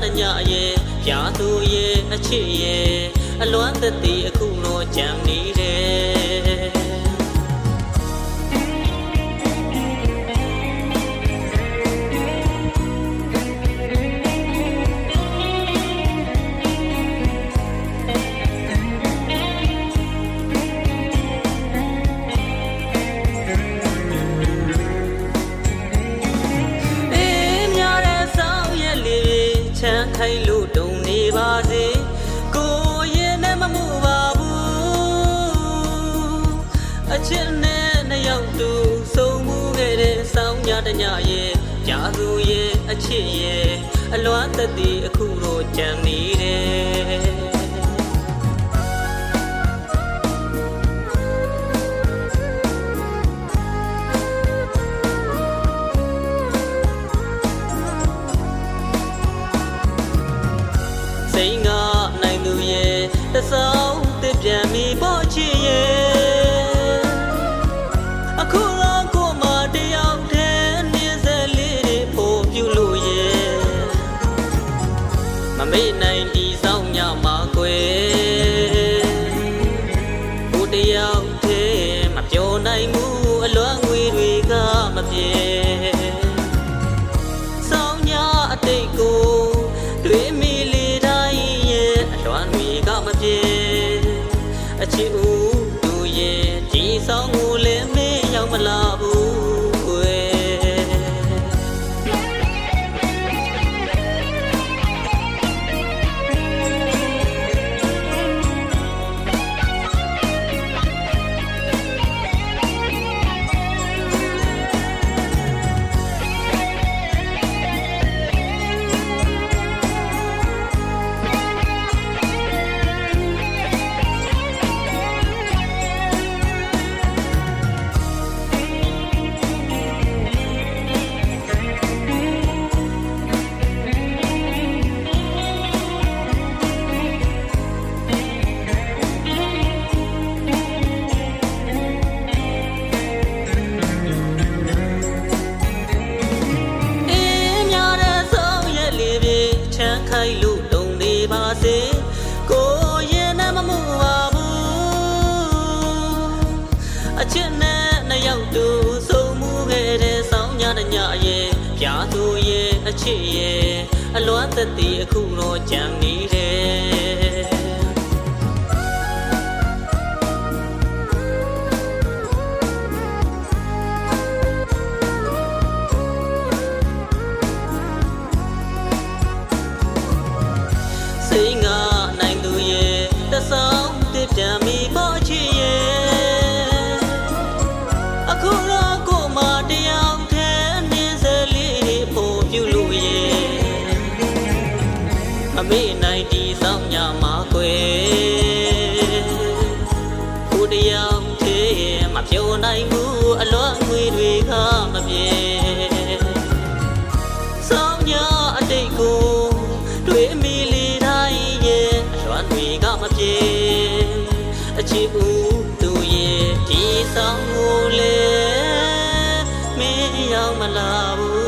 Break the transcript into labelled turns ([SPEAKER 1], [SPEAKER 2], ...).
[SPEAKER 1] တညရဲ့ပြာသူရဲ့အချစ်ရဲ့အလွမ်းသက်သည်အခုတော့ကြံနေတယ်ခိုင်လို့တုံနေပါစေကိုရင်နဲ့မမှုပါဘူးအချစ်နဲ့နှစ်ယောက်တူဆုံးမှုခဲ့တဲ့ဆောင်းညတညရဲ့ကြာသူရဲ့အချစ်ရဲ့အလွမ်းသက်သည်အခုတော့ကြံနေတယ်စိတ်ငါနိုင်သူရဲ့တစောင်းတစ်ပြန်မီပေါ်ချစ်ရဲ့အခုတော့ကိုမတယောက်တည်းနေစလေးတွေပို့ပြလို့ရဲ့မမေ့နိုင်ဒီဆောင်ညမှာကွယ်ကိုတယောက်တည်းမပြောနိုင်ဘူးအလွမ်းငွေတွေကမပြေဆောင်ညအတိတ်ကိုတွေ့မိမပြေအချစ်ဦးသူရဲ့ဒီဆောင်ကိုလည်းမင်းရောက်မလာဘူးကွယ်ခိုင်လို့တုံနေပါစေကိုရင်နဲ့မမှုပါဘူးအချစ်နဲ့နှစ်ယောက်တူဆုံးမှုခဲ့တဲ့ဆောင်းညတညရဲ့ပြာသူရဲ့အချစ်ရဲ့အလွမ်းသက်သည်အခုတော့ကြံနေတယ်စိတ်ငါနိုင်သူရဲ့တစောင်းတစ်ပြန်မီပေါ်ချစ်ရဲ့အခုတော့ကိုမတယောက်တည်းနေစလေးပို့ပြလို့ရဲ့မမေ့နိုင်ဒီဆောင်ညမှာကွယ်ကိုတယောက်တည်းမပြောနိုင်ဘူးအလွမ်းငွေတွေကမပြေဆောင်ညအတိတ်ကိုတွေ့မိမပြေအချစ်ဦးသူရဲ့ဒီဆောင်ကိုလည်းမင်းရောက်မလာဘူး